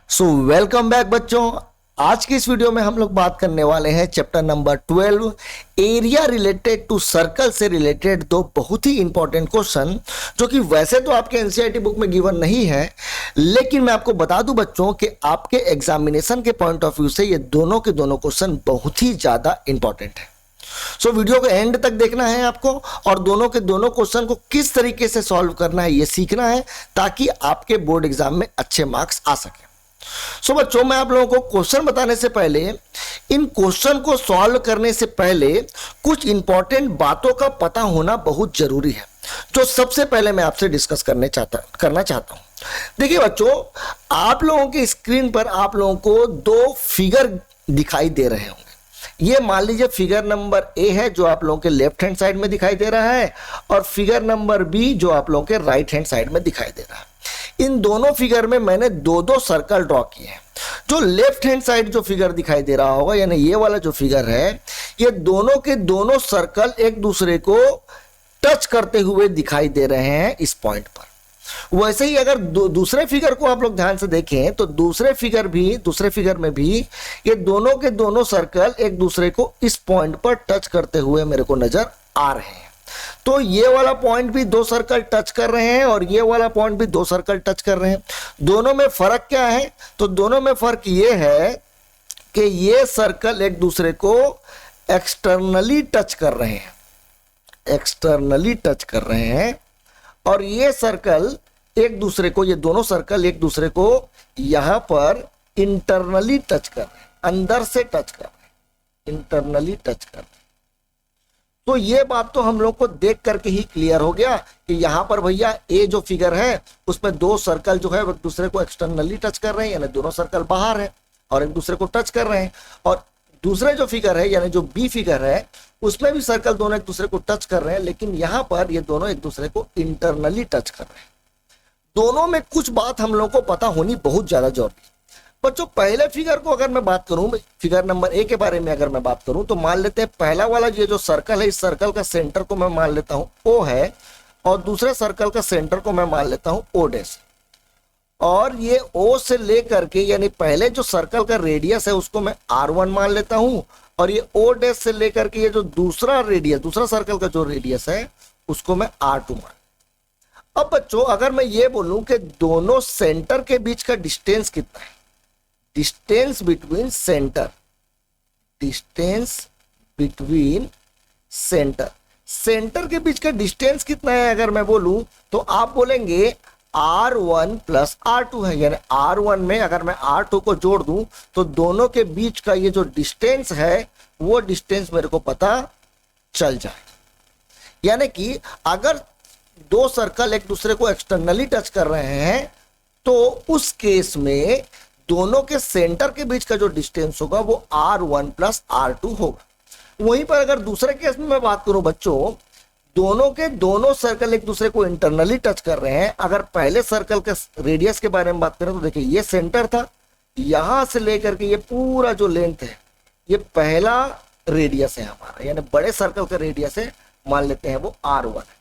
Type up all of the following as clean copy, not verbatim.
So welcome back बच्चों। आज की इस वीडियो में हम लोग बात करने वाले हैं chapter number 12 area related to circle से रिलेटेड दो बहुत ही इंपॉर्टेंट क्वेश्चन, जो कि वैसे तो आपके एनसीईआरटी बुक में गिवन नहीं है, लेकिन मैं आपको बता दूं बच्चों कि आपके एग्जामिनेशन के पॉइंट ऑफ व्यू से ये दोनों के दोनों क्वेश्चन बहुत ही ज्यादा इंपॉर्टेंट है। सो वीडियो को एंड तक देखना है आपको, और दोनों के दोनों क्वेश्चन को किस तरीके से सॉल्व करना है ये सीखना है, ताकि आपके बोर्ड एग्जाम में अच्छे मार्क्स आ सके। सो बच्चों, मैं आप लोगों को क्वेश्चन बताने से पहले, इन क्वेश्चन को सॉल्व करने से पहले कुछ इंपॉर्टेंट बातों का पता होना बहुत जरूरी है, जो सबसे पहले मैं आपसे डिस्कस करना चाहता हूं। देखिए बच्चों, आप लोगों की स्क्रीन पर आप लोगों को दो फिगर दिखाई दे रहे होंगे। ये मान लीजिए फिगर नंबर ए है, जो आप लोगों के लेफ्ट हैंड साइड में दिखाई दे रहा है, और फिगर नंबर बी जो आप लोगों के राइट हैंड साइड में दिखाई दे रहा है। इन दोनों फिगर में मैंने दो दो सर्कल ड्रॉ किए हैं। जो लेफ्ट हैंड साइड जो फिगर दिखाई दे रहा होगा, यानी ये वाला जो फिगर है, ये दोनों के दोनों सर्कल एक दूसरे को टच करते हुए दिखाई दे रहे हैं इस पॉइंट पर। वैसे ही अगर दूसरे फिगर को आप लोग ध्यान से देखें तो दूसरे फिगर में भी ये दोनों के दोनों सर्कल एक दूसरे को इस पॉइंट पर टच करते हुए मेरे को नजर आ रहे हैं। तो ये वाला पॉइंट भी दो सर्कल टच कर रहे हैं, और ये वाला पॉइंट भी दो सर्कल टच कर रहे हैं। दोनों में फर्क क्या है? तो दोनों में फर्क ये है कि ये सर्कल एक दूसरे को एक्सटर्नली टच कर रहे हैं, और ये सर्कल एक दूसरे को, ये दोनों सर्कल एक दूसरे को यहां पर इंटरनली टच कर रहे हैं, अंदर से टच कर रहे हैं, इंटरनली टच कर रहे हैं। तो ये बात तो हम लोग को देख करके ही क्लियर हो गया कि यहां पर भैया ए जो फिगर है उसमें दो सर्कल जो है एक दूसरे को एक्सटर्नली टच कर रहे हैं, यानी दोनों सर्कल बाहर है और एक दूसरे को टच कर रहे हैं। और दूसरे जो फिगर है, यानी जो बी फिगर है, उसमें भी सर्कल दोनों एक दूसरे को टच कर रहे हैं, लेकिन यहां पर ये दोनों एक दूसरे को इंटरनली टच कर रहे हैं। दोनों में कुछ बात हम लोग को पता होनी बहुत ज्यादा जरूरी है। बच्चों, पहले फिगर को अगर मैं बात करूं, फिगर नंबर ए के बारे में अगर मैं बात करूं, तो मान लेते हैं पहला वाला ये जो सर्कल है, इस सर्कल का सेंटर को मैं मान लेता हूं ओ है, और दूसरे सर्कल का सेंटर को मैं मान लेता हूं ओ डैश। और ये ओ से लेकर के, यानी पहले जो सर्कल का रेडियस है उसको मैं R1 मान लेता हूं, और ये ओ डैश से लेकर के ये जो दूसरा सर्कल का जो रेडियस है उसको मैं R2 मान। अब बच्चों, अगर मैं ये बोलूं कि दोनों सेंटर के बीच का डिस्टेंस कितना है, डिस्टेंस बिटवीन सेंटर के बीच का डिस्टेंस कितना है अगर मैं बोलूं, तो आप बोलेंगे R1 प्लस R2 है। यानी R1 में अगर मैं R2 को जोड़ दूं तो दोनों के बीच का ये जो डिस्टेंस है वो डिस्टेंस मेरे को पता चल जाए। यानी कि अगर दो सर्कल एक दूसरे को एक्सटर्नली टच कर रहे हैं तो उस केस में दोनों के सेंटर के बीच का जो डिस्टेंस होगा वो R1 प्लस R2 होगा। वहीं पर अगर दूसरे केस में मैं बात करूं बच्चों, दोनों के दोनों सर्कल एक दूसरे को इंटरनली टच कर रहे हैं। अगर पहले सर्कल के रेडियस के बारे में बात करें तो देखिए, ये सेंटर था, यहां से लेकर के ये पूरा जो लेंथ है, ये पहला रेडियस है हमारा, यानी बड़े सर्कल का रेडियस है, मान लेते हैं वो R1 है।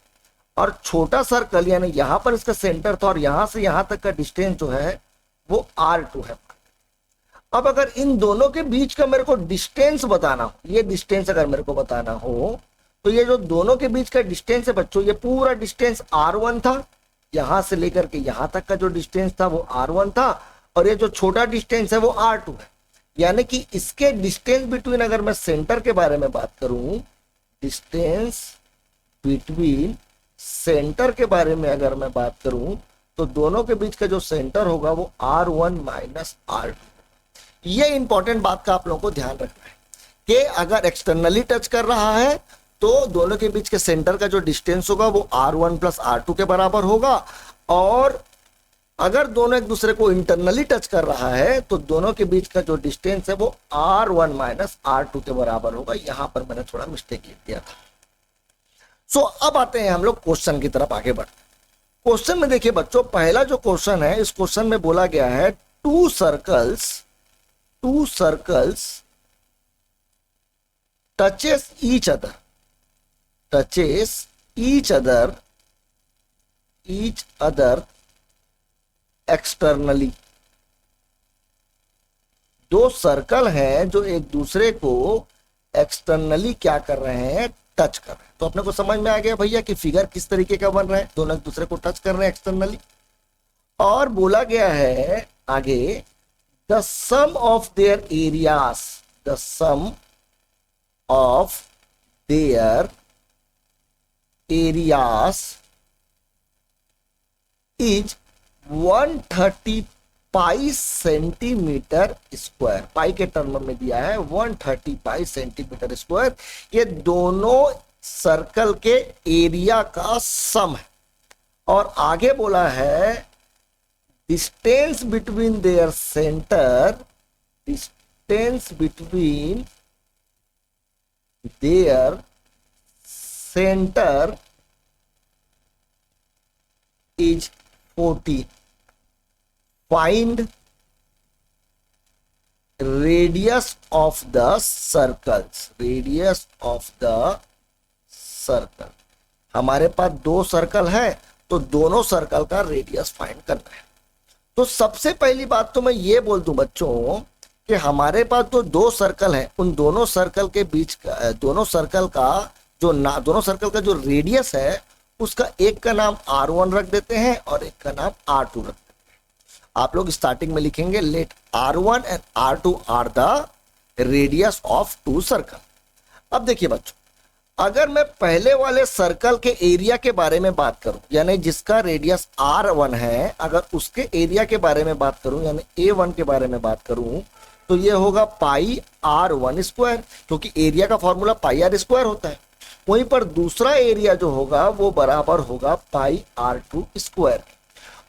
और छोटा सर्कल, यानी यहां पर इसका सेंटर था, और यहां से यहां तक का डिस्टेंस जो है वो R2 है। अब अगर इन दोनों के बीच का मेरे को डिस्टेंस बताना हो, ये डिस्टेंस अगर मेरे को बताना हो, तो ये जो दोनों के बीच का डिस्टेंस है बच्चों, ये पूरा डिस्टेंस R1 था, यहां से लेकर के यहां तक का जो डिस्टेंस था वो R1 था, और ये जो छोटा डिस्टेंस है वो R2 है। यानी कि इसके डिस्टेंस बिटवीन, अगर मैं सेंटर के बारे में बात करूं, डिस्टेंस बिटवीन सेंटर के बारे में अगर मैं बात करूं, तो दोनों के बीच का जो सेंटर होगा वो R1 माइनस R2। ये इंपॉर्टेंट बात का आप लोगों को ध्यान रखना है कि अगर एक्सटर्नली टच कर रहा है तो दोनों के बीच के सेंटर का जो डिस्टेंस होगा वो R1 प्लस R2 के बराबर होगा, और अगर दोनों एक दूसरे को इंटरनली टच कर रहा है तो दोनों के बीच का जो डिस्टेंस है वो R1 माइनस R2 के बराबर होगा। यहां पर मैंने थोड़ा मिस्टेक किया था। सो अब आते हैं हम लोग क्वेश्चन की तरफ आगे बढ़ते हैं। क्वेश्चन में देखिए बच्चों, पहला जो क्वेश्चन है, इस क्वेश्चन में बोला गया है to circles touches each other externally. दो सर्कल हैं जो एक दूसरे को एक्सटर्नली क्या कर रहे हैं, टच कर रहे हैं। तो अपने को समझ में आ गया भैया कि फिगर किस तरीके का बन रहा है, दोनों एक दूसरे को टच कर रहे हैं एक्सटर्नली। और बोला गया है आगे, the sum of their areas, the sum of their areas is 130 pi centimetre square. Pi के टर्म में दिया है 130 पाई सेंटीमीटर स्क्वायर। ये दोनों सर्कल के एरिया का सम है। और आगे बोला है distance between their centre, distance between their centre is 40। Find radius of the circles, radius of the circle. हमारे पास दो सर्कल है तो दोनों सर्कल का रेडियस फाइंड करना है। तो सबसे पहली बात तो मैं ये बोल दूं बच्चों कि हमारे पास जो दो सर्कल है उन दोनों सर्कल के बीच का, दोनों सर्कल का जो रेडियस है उसका एक का नाम R1 रख देते हैं और एक का नाम R2 रख देते हैं। आप लोग स्टार्टिंग में लिखेंगे let R1 and R2 are the radius of two circle. अब देखिए बच्चों, अगर मैं पहले वाले सर्कल के एरिया के बारे में बात करूं, यानी जिसका रेडियस R1 है, अगर उसके एरिया के बारे में बात करूं यानी A1 के बारे में बात करूं, तो ये होगा पाई R1 स्क्वायर, क्योंकि एरिया का फॉर्मूला पाई R स्क्वायर होता है। वहीं पर दूसरा एरिया जो होगा वो बराबर होगा पाई R2 स्क्वायर।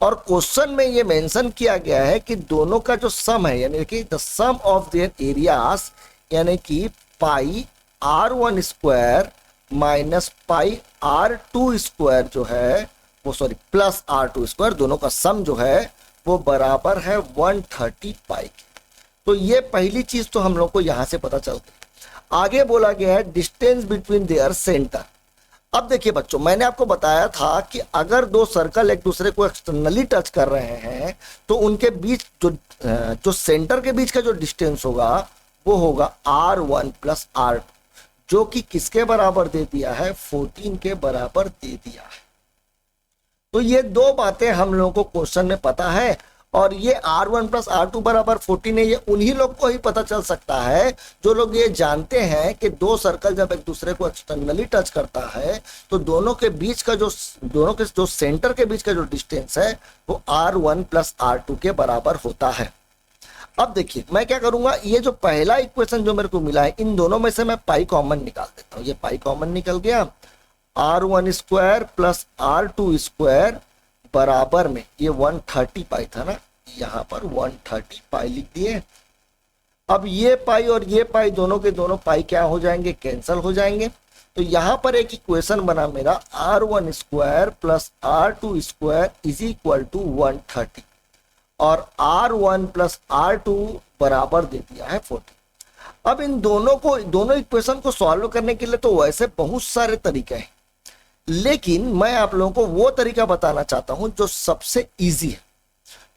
और क्वेश्चन में ये मेंशन किया गया है कि दोनों का जो सम है, यानी कि the sum of their areas, यानी कि pi R1 square minus pi R2 square जो है वो, सॉरी, प्लस R2 स्क्वायर, दोनों का सम जो है वो बराबर है 130 पाई की। तो ये पहली चीज तो हम लोग को यहां से पता चलती है। आगे बोला गया है डिस्टेंस बिटवीन देयर सेंटर। अब देखिए बच्चों, मैंने आपको बताया था कि अगर दो सर्कल एक दूसरे को एक्सटर्नली टच कर रहे हैं तो उनके बीच जो सेंटर के बीच का जो डिस्टेंस होगा वो होगा R1 प्लस R2, जो कि किसके बराबर दे दिया है, 14 के बराबर दे दिया है। तो ये दो बातें हम लोगों को क्वेश्चन में पता है। और ये R1 प्लस R2 बराबर 14 है, ये उन्हीं लोग को ही पता चल सकता है जो लोग ये जानते हैं कि दो सर्कल जब एक दूसरे को एक्सटर्नली टच करता है तो दोनों के जो सेंटर के बीच का जो डिस्टेंस है वो R1 प्लस R2 के बराबर होता है। अब देखिए मैं क्या करूंगा, ये जो पहला इक्वेशन जो मेरे को मिला है इन दोनों में से मैं पाई कॉमन निकाल देता हूं। ये पाई कॉमन निकल गया, R1 square plus R2 square बराबर में ये 130 पाई था ना, यहां पर 130 पाई लिख दिए। अब ये पाई और ये पाई दोनों के दोनों पाई क्या हो जाएंगे, कैंसल हो जाएंगे। तो यहां पर एक इक्वेशन बना मेरा, R1 square plus R2 square is equal to 130 और R1 प्लस R2 बराबर दे दिया है 40। अब इन दोनों इक्वेशन को सॉल्व करने के लिए तो वैसे बहुत सारे तरीके हैं, लेकिन मैं आप लोगों को वो तरीका बताना चाहता हूं जो सबसे इजी है।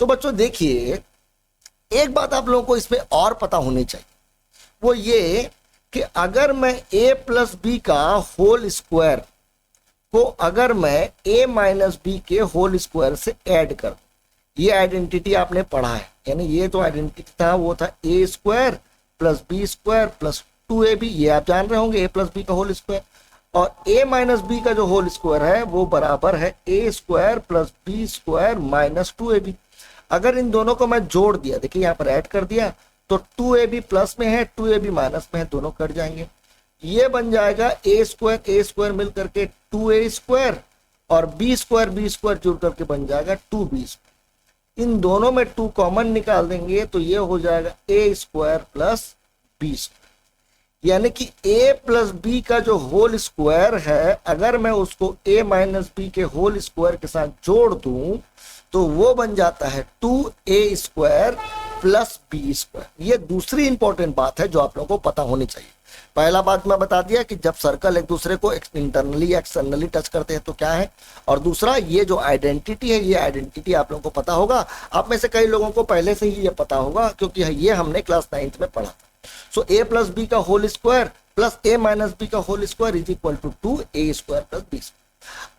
तो बच्चों देखिए, एक बात आप लोगों को इसमें और पता होनी चाहिए, वो ये कि अगर मैं a प्लस बी का होल स्क्वायर को अगर मैं a माइनस बी के होल स्क्वायर से ऐड कर, ये आइडेंटिटी आपने पढ़ा है, यानी ये तो आइडेंटिटी था, वो था a square plus B square plus 2ab, ये आप जान रहे होंगे, a प्लस बी का होल स्क्वायर। और a माइनस बी का जो होल स्क्वायर है वो बराबर है a square plus B square minus 2ab। अगर इन दोनों को मैं जोड़ दिया, देखिए यहाँ पर ऐड कर दिया, तो 2ab प्लस में है 2ab माइनस में है, दोनों कट जाएंगे। ये बन जाएगा a स्क्वायर मिल करके 2a स्क्वायर और b स्क्वायर जुड़ करके बन जाएगा 2b स्क्वायर। इन दोनों में 2 कॉमन निकाल देंगे तो ये हो जाएगा a square plus b square, यानी कि a प्लस बी का जो होल स्क्वायर है अगर मैं उसको a माइनस बी के होल स्क्वायर के साथ जोड़ दूं तो वो बन जाता है 2a square plus B square. ये दूसरी इंपॉर्टेंट बात है जो आप लोगों को पता होनी चाहिए। पहला बात मैं बता दिया कि जब सर्कल एक दूसरे को इंटरनली एक्सटर्नली टच करते हैं तो क्या है, और दूसरा ये जो आइडेंटिटी है, ये आइडेंटिटी आप लोगों को पता होगा। आप में से कई लोगों को पहले से ही ये पता होगा क्योंकि ये हमने क्लास 9th में पढ़ा था। सो ए प्लस बी का whole square plus A minus B का whole square is equal to 2a square plus B square.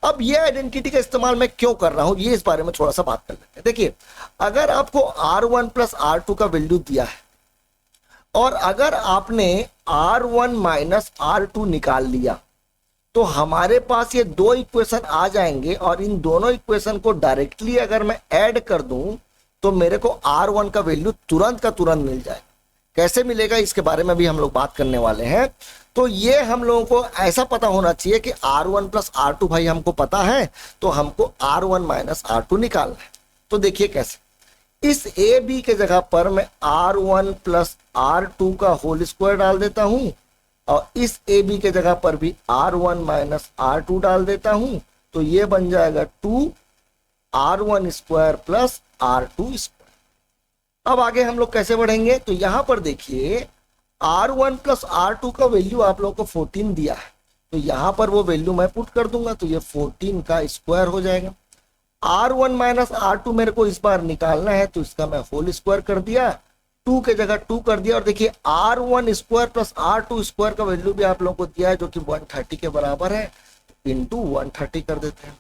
अब ये आइडेंटिटी का इस्तेमाल मैं क्यों कर रहा हूं, ये इस बारे में थोड़ा सा बात कर लेते हैं। देखिए, अगर आपको R1 प्लस R2 का वैल्यू दिया है और अगर आपने R1 माइनस R2 निकाल लिया तो हमारे पास ये दो इक्वेशन आ जाएंगे और इन दोनों इक्वेशन को डायरेक्टली अगर मैं ऐड कर दूं तो मेरे को R1 का वैल्यू तुरंत का तुरंत मिल जाएगा। कैसे मिलेगा इसके बारे में भी हम लोग बात करने वाले हैं। तो ये हम लोगों को ऐसा पता होना चाहिए कि R1 प्लस R2 भाई हमको पता है, तो हमको R1 माइनस R2 निकालना है। तो देखिए कैसे, इस ए बी के जगह पर मैं R1 प्लस R2 का होल स्क्वायर डाल देता हूं और इस ए बी के जगह पर भी R1 माइनस R2 डाल देता हूं, तो ये बन जाएगा 2R1 square plus R2 square. अब आगे हम लोग कैसे बढ़ेंगे, तो यहां पर देखिए R1 प्लस R2 का वैल्यू आप लोगों को 14 दिया है, तो यहां पर वो वैल्यू मैं पुट कर दूंगा तो ये 14 का स्क्वायर हो जाएगा। R1 माइनस R2 मेरे को इस बार निकालना है तो इसका मैं होल स्क्वायर कर दिया, 2 के जगह 2 कर दिया। और देखिए R1 square plus R2 square का वैल्यू भी आप लोगों को दिया है जो कि 130 के बराबर है, इंटू 130 कर देते हैं।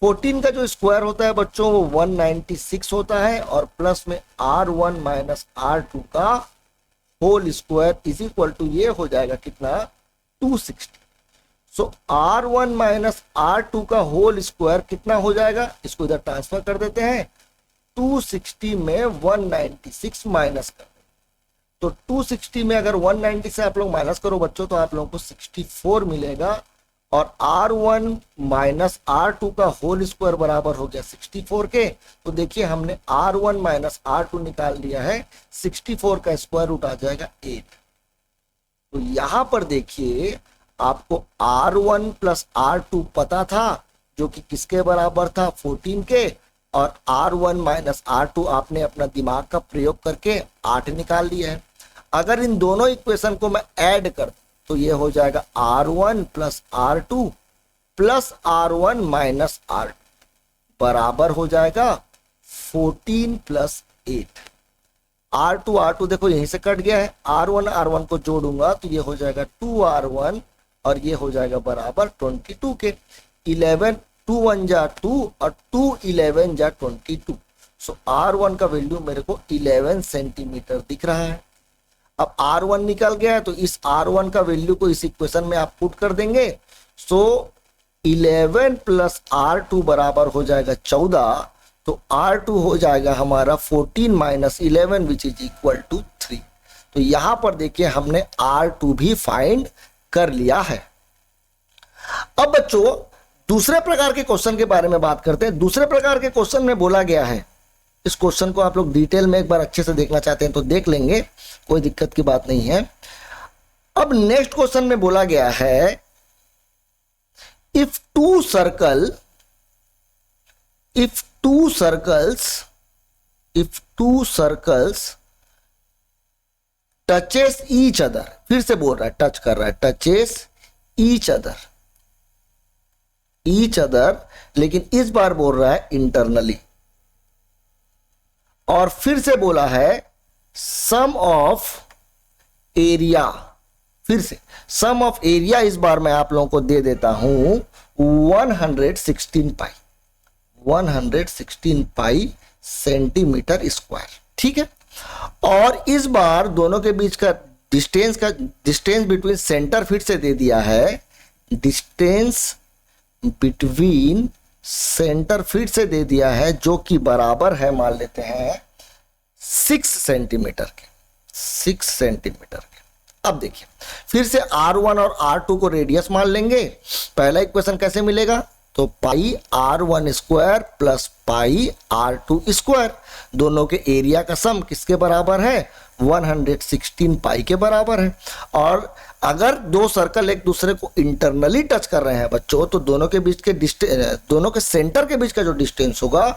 14 का जो स्क्वायर होता है बच्चों वो 196 होता है और प्लस में R1 माइनस R2 का whole square is equal to ये हो जाएगा कितना, 260। सो R1 माइनस R2 का होल स्क्वायर कितना हो जाएगा, इसको इधर ट्रांसफर कर देते हैं, 260 में 196 माइनस कर दें तो 260 में अगर 190 से आप लोग माइनस करो बच्चों तो आप लोगों को 64 मिलेगा और R1 माइनस R2 का होल स्क्वायर बराबर हो गया 64 के। तो देखिए हमने R1 माइनस R2 निकाल लिया है, 64 का स्क्वायर रूट आ जाएगा 8। तो यहां पर देखिए आपको R1 प्लस R2 पता था जो कि किसके बराबर था, 14 के, और R1 माइनस R2 आपने अपना दिमाग का प्रयोग करके 8 निकाल लिया है। अगर इन दोनों इक्वेशन को मैं ऐड कर तो ये हो जाएगा R1 plus R2 plus R1 minus R2 बराबर हो जाएगा 14 प्लस 8। R2 देखो यहीं से कट गया है, R1 को जोड़ूंगा तो ये हो जाएगा 2R1 और ये हो जाएगा बराबर 22 के। 11 2 1 जा 2 और 2 11 जा 22। सो R1 का वैल्यू मेरे को 11 सेंटीमीटर दिख रहा है। अब R1 निकल गया है तो इस R1 का वैल्यू को इस इक्वेशन में आप पुट कर देंगे। सो 11 प्लस R2 बराबर हो जाएगा 14, तो R2 हो जाएगा हमारा 14 minus 11 which is equal to 3। तो यहां पर देखिए हमने R2 भी फाइंड कर लिया है। अब बच्चों दूसरे प्रकार के क्वेश्चन के बारे में बात करते हैं। दूसरे प्रकार के क्वेश्चन में बोला गया है, इस क्वेश्चन को आप लोग डिटेल में एक बार अच्छे से देखना चाहते हैं तो देख लेंगे, कोई दिक्कत की बात नहीं है। अब नेक्स्ट क्वेश्चन में बोला गया है if two circles touches each other, फिर से बोल रहा है टच कर रहा है, टचेस ईच अदर, लेकिन इस बार बोल रहा है इंटरनली। और फिर से बोला है सम ऑफ एरिया, फिर से सम ऑफ एरिया इस बार मैं आप लोगों को दे देता हूं 116 पाई सेंटीमीटर स्क्वायर, ठीक है। और इस बार दोनों के बीच का डिस्टेंस बिटवीन सेंटर फिर से दे दिया है, डिस्टेंस बिटवीन सेंटर फिर से दे दिया है जो कि बराबर है, मान लेते हैं 6 सेंटीमीटर के। अब देखिए फिर से R1 और R2 को रेडियस मान लेंगे। पहला इक्वेशन कैसे मिलेगा, तो पाई R1 square plus pi R2 square, दोनों के एरिया का सम किसके बराबर है, 116 पाई के बराबर है। और अगर दो सर्कल एक दूसरे को इंटरनली टच कर रहे हैं बच्चों तो दोनों के बीच के दोनों के सेंटर के बीच का जो डिस्टेंस होगा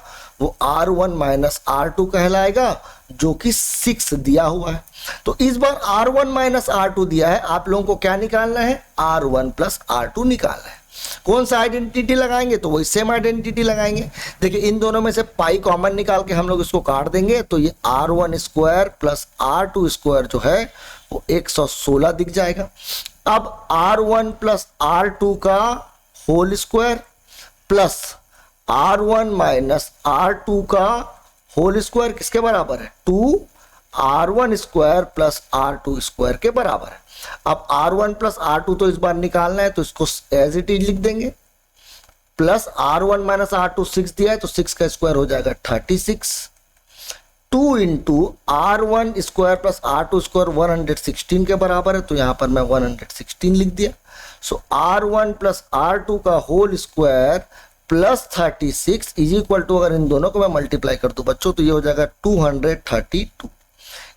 वो R1 माइनस R2 कहलाएगा, जो कि 6 दिया हुआ है। तो इस बार R1 माइनस R2 दिया है, आप लोगों को क्या निकालना है, R1 प्लस R2 निकालना है। कौन सा आइडेंटिटी लगाएंगे, तो वही सेम आइडेंटिटी लगाएंगे। देखिए इन दोनों में से पाई कॉमन निकाल के हम लोग इसको काट देंगे, तो ये R1 square plus R2 square जो है वो 116 दिख जाएगा। अब R1 प्लस R2 का whole square plus R1 minus R2 का होल स्क्वायर किसके बराबर है, 2R1 square plus R2 square के बराबर है। अब R1 प्लस R2 तो इस बार निकालना है, तो इसको एज इट इज लिख देंगे, प्लस R1 माइनस R2 6 दिया है, तो 6 का स्क्वायर हो जाएगा 36, 2 into R1 square plus R2 square 116 के बराबर है, तो यहां पर मैं 116 लिख दिया। सो R1 प्लस R2 का whole square plus 36 is equal to, अगर इन दोनों को मैं मल्टीप्लाई कर दूं बच्चों तो ये हो जाएगा 232।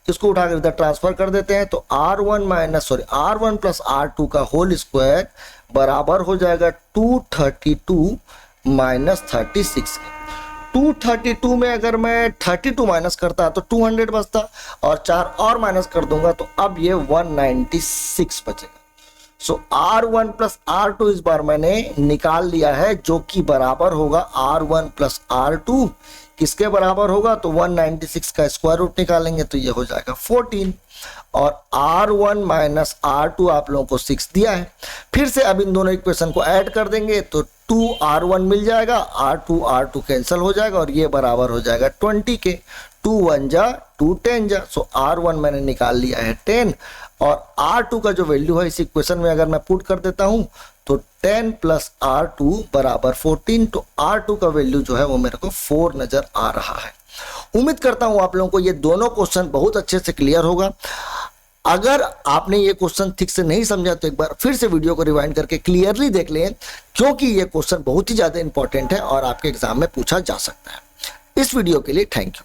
इसको उठाकर इधर ट्रांसफर कर देते हैं, तो R1 प्लस R2 का होल स्क्वायर बराबर हो जाएगा 232 माइनस 36। 232 में अगर मैं 32 माइनस करता तो 200 बचता, और 4 और माइनस कर दूंगा तो अब ये 196 बचेगा। सो R1 प्लस R2 इस बार मैंने निकाल लिया है, जो कि बराबर होगा R1 प्लस R2 किसके बराबर होगा, तो 196 का स्क्वायर रूट निकालेंगे तो ये हो जाएगा 14, और R1 माइनस R2 आप लोगों को 6 दिया है। फिर से अब इन दोनों इक्वेशन को ऐड कर देंगे तो 2R1 मिल जाएगा, R2 कैंसिल हो जाएगा, और ये बराबर हो जाएगा 20 के, 2 1 जा 2 10 जा। सो R1 मैंने निकाल लिया है 10, और R2 का जो वैल्यू है इस इक्वेशन में अगर मैं पुट कर देता हूं तो 10 प्लस R2 बराबर 14, तो R2 का वैल्यू जो है वो मेरे को 4 नजर आ रहा है। उम्मीद करता हूं आप लोगों को ये दोनों क्वेश्चन बहुत अच्छे से क्लियर होगा। अगर आपने ये क्वेश्चन ठीक से नहीं समझा तो एक बार फिर से वीडियो को रिवाइंड करके क्लियरली देख लें, क्योंकि ये क्वेश्चन बहुत ही ज्यादा इंपॉर्टेंट है और आपके एग्जाम में पूछा जा सकता है। इस वीडियो के लिए थैंक यू।